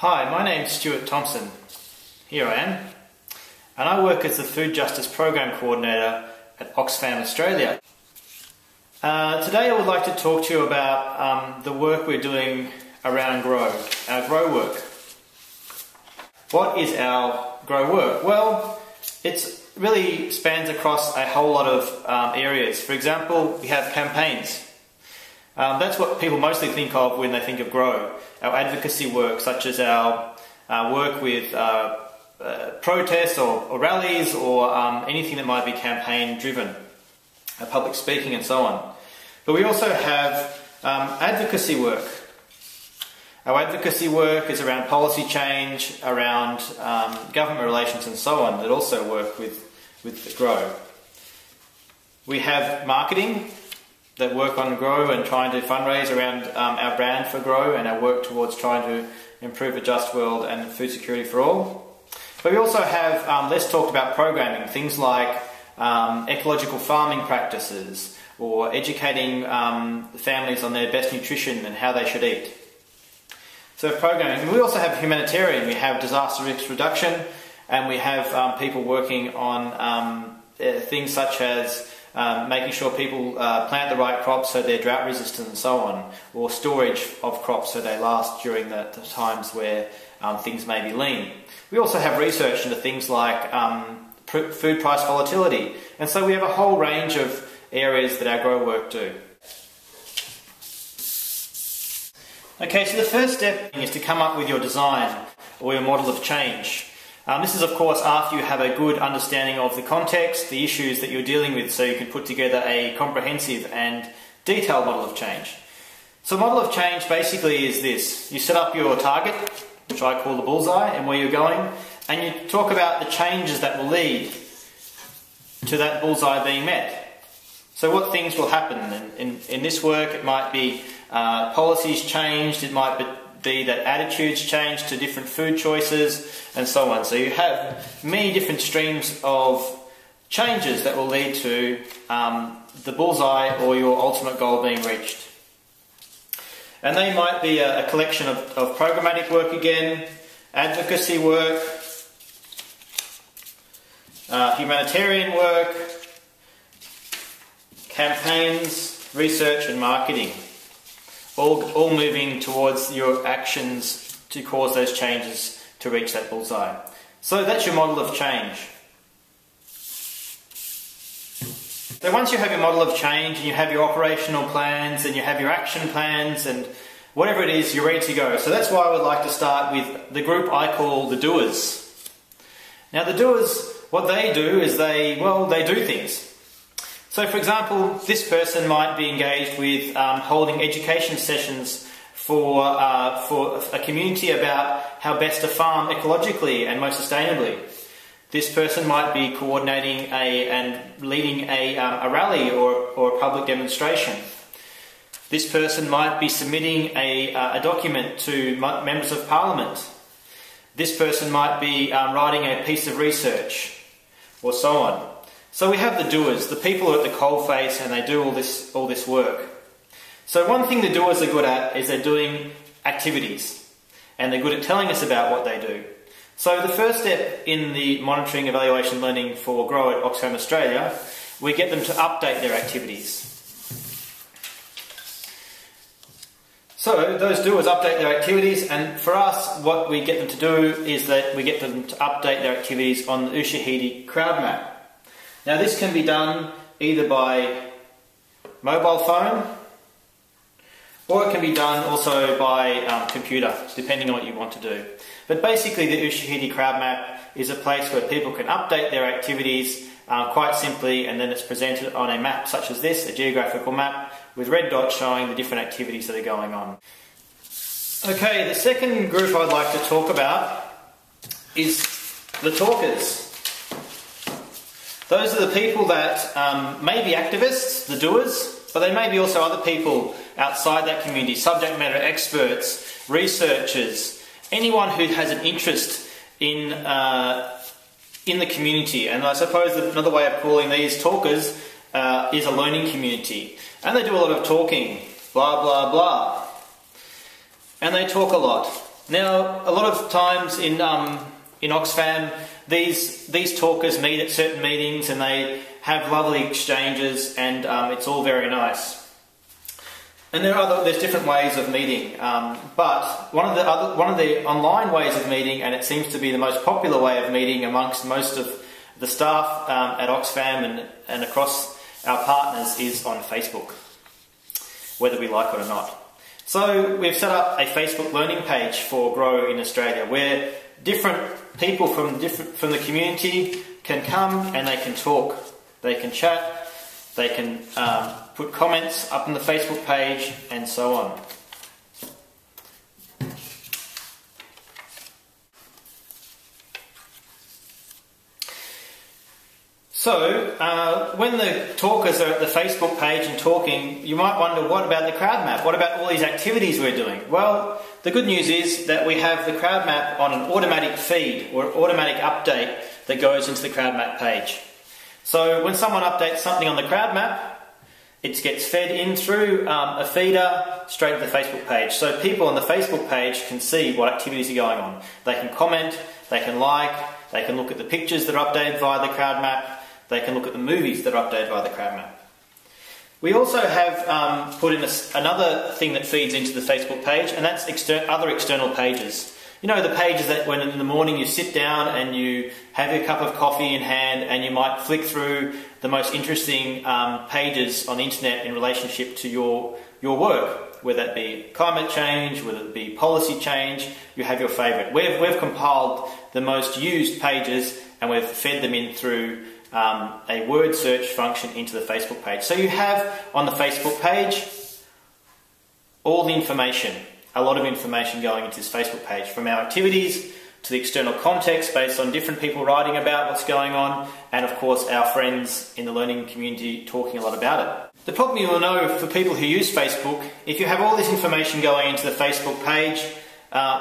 Hi, my name's Stuart Thompson. Here I am. And I work as the Food Justice Program Coordinator at Oxfam Australia. Today I would like to talk to you about the work we're doing around Grow, our Grow work. What is our Grow work? Well, it really spans across a whole lot of areas. For example, we have campaigns. That's what people mostly think of when they think of Grow. Our advocacy work, such as our work with protests or rallies or anything that might be campaign driven, public speaking and so on. But we also have advocacy work. Our advocacy work is around policy change, around government relations and so on, that also work with Grow. We have marketing that work on Grow and trying to fundraise around our brand for Grow and our work towards trying to improve a just world and food security for all. But we also have less talked about programming, things like ecological farming practices or educating families on their best nutrition and how they should eat. So programming. We also have humanitarian. We have disaster risk reduction, and we have people working on things such as making sure people plant the right crops so they're drought resistant and so on, or storage of crops so they last during the times where things may be lean. We also have research into things like food price volatility, and so we have a whole range of areas that our Grow work do. Okay, so the first step is to come up with your design or your model of change. This is of course after you have a good understanding of the context, the issues that you're dealing with, so you can put together a comprehensive and detailed model of change. So a model of change basically is this. You set up your target, which I call the bullseye, and where you're going, and you talk about the changes that will lead to that bullseye being met. So what things will happen? In this work it might be policies changed, it might be that attitudes change to different food choices and so on. So you have many different streams of changes that will lead to the bullseye or your ultimate goal being reached. And they might be a collection of programmatic work again, advocacy work, humanitarian work, campaigns, research and marketing. All moving towards your actions to cause those changes to reach that bullseye. So that's your model of change. So once you have your model of change and you have your operational plans and you have your action plans and whatever it is, you're ready to go. So that's why I would like to start with the group I call the doers. Now the doers, what they do is they do things. So for example, this person might be engaged with holding education sessions for a community about how best to farm ecologically and most sustainably. This person might be coordinating and leading a rally or a public demonstration. This person might be submitting a document to members of parliament. This person might be writing a piece of research, or so on. So we have the doers, the people who are at the coalface and they do all this work. So one thing the doers are good at is they're doing activities, and they're good at telling us about what they do. So the first step in the monitoring, evaluation, learning for Grow at Oxfam Australia, we get them to update their activities. So those doers update their activities, and for us what we get them to do is that we get them to update their activities on the Ushahidi crowd map. Now this can be done either by mobile phone or it can be done also by computer, depending on what you want to do. But basically the Ushahidi crowd map is a place where people can update their activities quite simply, and then it's presented on a map such as this, a geographical map with red dots showing the different activities that are going on. Okay, the second group I'd like to talk about is the talkers. Those are the people that may be activists, the doers, but they may be also other people outside that community, subject matter experts, researchers, anyone who has an interest in the community. And I suppose that another way of calling these talkers is a learning community. And they do a lot of talking, blah, blah, blah. And they talk a lot. Now, a lot of times in Oxfam, these talkers meet at certain meetings and they have lovely exchanges, and it's all very nice. And there's different ways of meeting, but one of the online ways of meeting, and it seems to be the most popular way of meeting amongst most of the staff at Oxfam and across our partners, is on Facebook, whether we like it or not. So we've set up a Facebook learning page for Grow in Australia, where different people from the community can come and they can talk, they can chat, they can put comments up on the Facebook page, and so on. So, when the talkers are at the Facebook page and talking, you might wonder, what about the crowd map? What about all these activities we're doing? Well, the good news is that we have the crowd map on an automatic feed or automatic update that goes into the crowd map page. So when someone updates something on the crowd map, it gets fed in through a feeder straight to the Facebook page. So people on the Facebook page can see what activities are going on. They can comment, they can like, they can look at the pictures that are updated via the crowd map, they can look at the movies that are updated via the crowd map. We also have put in another thing that feeds into the Facebook page, and that's other external pages. You know, the pages that when in the morning you sit down and you have your cup of coffee in hand and you might flick through the most interesting pages on the internet in relationship to your work, whether that be climate change, whether it be policy change, you have your favourite. We've compiled the most used pages and we've fed them in through a word search function into the Facebook page. So you have on the Facebook page all the information, a lot of information going into this Facebook page, from our activities to the external context based on different people writing about what's going on, and of course our friends in the learning community talking a lot about it. The problem you will know for people who use Facebook, if you have all this information going into the Facebook page,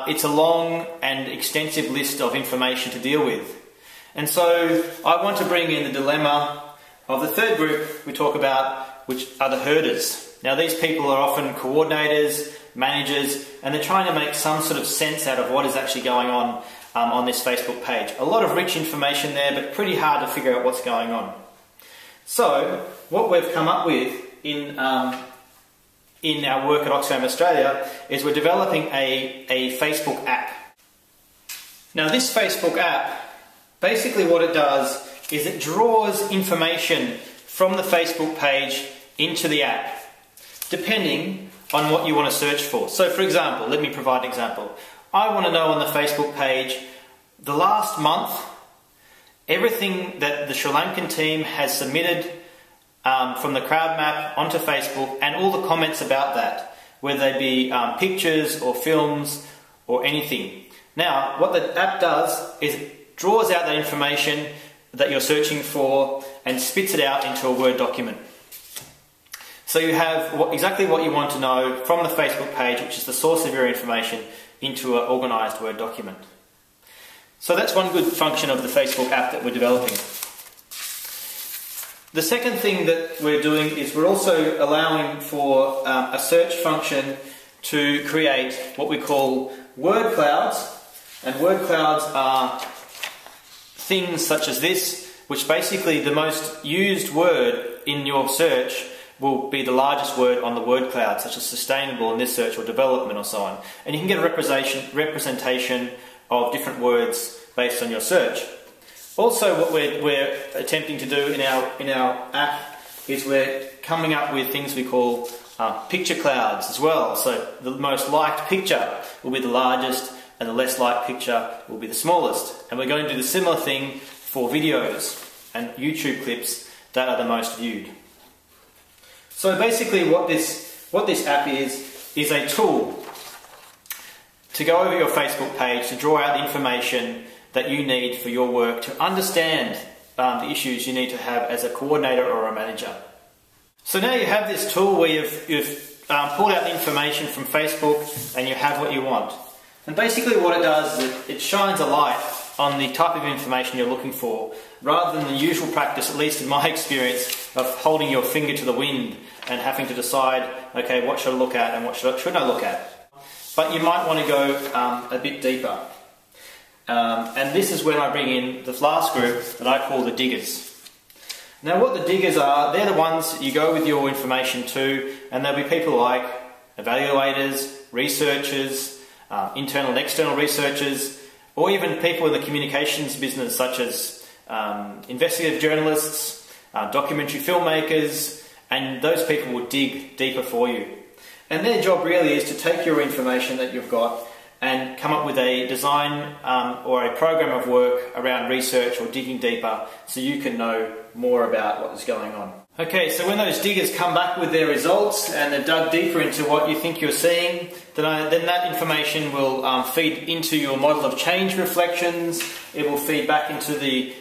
it's a long and extensive list of information to deal with. And so I want to bring in the dilemma of the third group we talk about, which are the herders. Now these people are often coordinators, managers, and they're trying to make some sort of sense out of what is actually going on this Facebook page. A lot of rich information there, but pretty hard to figure out what's going on. So what we've come up with in our work at Oxfam Australia is we're developing a Facebook app. Now this Facebook app, basically what it does is it draws information from the Facebook page into the app, depending on what you want to search for. So for example, let me provide an example. I want to know on the Facebook page, the last month, everything that the Sri Lankan team has submitted from the crowd map onto Facebook, and all the comments about that, whether they be pictures or films or anything. Now, what the app does is it draws out that information that you're searching for and spits it out into a Word document. So you have exactly what you want to know from the Facebook page, which is the source of your information, into an organised Word document. So that's one good function of the Facebook app that we're developing. The second thing that we're doing is we're also allowing for a search function to create what we call word clouds. And word clouds are things such as this, which basically the most used word in your search will be the largest word on the word cloud, such as sustainable in this search, or development, or so on. And you can get a representation of different words based on your search. Also, what we're attempting to do in our app is we're coming up with things we call picture clouds as well. So the most liked picture will be the largest, and the less liked picture will be the smallest. And we're going to do the similar thing for videos and YouTube clips that are the most viewed. So basically what this app is a tool to go over your Facebook page, to draw out the information that you need for your work, to understand the issues you need to have as a coordinator or a manager. So now you have this tool where you've pulled out the information from Facebook and you have what you want. And basically what it does is it shines a light on the type of information you're looking for, rather than the usual practice, at least in my experience, of holding your finger to the wind and having to decide, okay, what should I look at and what should I look at. but you might want to go a bit deeper. And this is when I bring in the last group that I call the diggers. Now what the diggers are, they're the ones you go with your information to, and there'll be people like evaluators, researchers, internal and external researchers, or even people in the communications business such as investigative journalists, documentary filmmakers, and those people will dig deeper for you. And their job really is to take your information that you've got and come up with a design or a program of work around research or digging deeper so you can know more about what is going on. Okay, so when those diggers come back with their results and they've dug deeper into what you think you're seeing, then that information will feed into your model of change reflections. It will feed back into the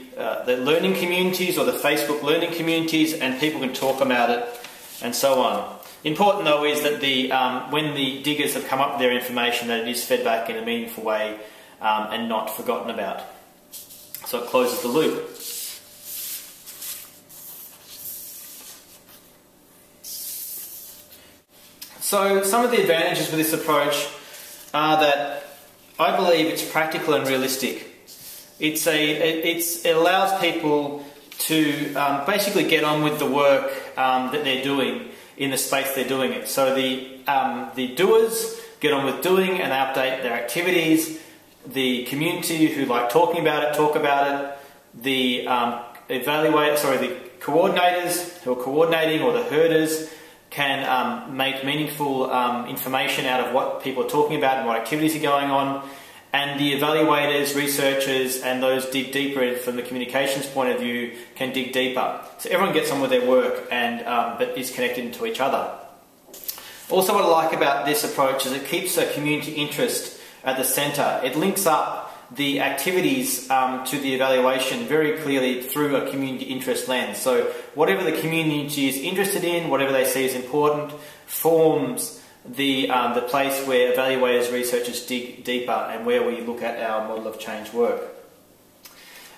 learning communities or the Facebook learning communities, and people can talk about it and so on. Important though is that when the diggers have come up with their information, that it is fed back in a meaningful way and not forgotten about. So it closes the loop. So some of the advantages with this approach are that I believe it's practical and realistic. It allows people to basically get on with the work that they're doing in the space they're doing it. So the doers get on with doing and update their activities. The community who like talking about it, talk about it. The the coordinators who are coordinating, or the herders, can make meaningful information out of what people are talking about and what activities are going on. And the evaluators, researchers, and those dig deeper from the communications point of view can dig deeper. So everyone gets on with their work and but is connected to each other. Also, what I like about this approach is it keeps a community interest at the centre. It links up the activities to the evaluation very clearly through a community interest lens. So whatever the community is interested in, whatever they see as important, forms the place where evaluators, researchers dig deeper and where we look at our model of change work.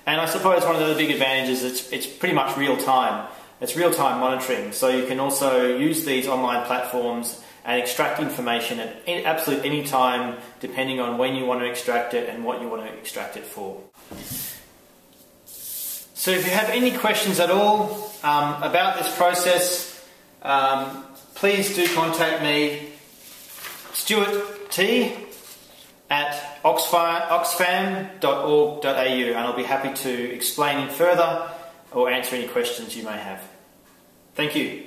And I suppose one of the big advantages is it's pretty much real time. It's real time monitoring, so you can also use these online platforms and extract information at absolute any time, depending on when you want to extract it and what you want to extract it for. So if you have any questions at all about this process, please do contact me, Stuart T at oxfam.org.au, and I'll be happy to explain it further or answer any questions you may have. Thank you.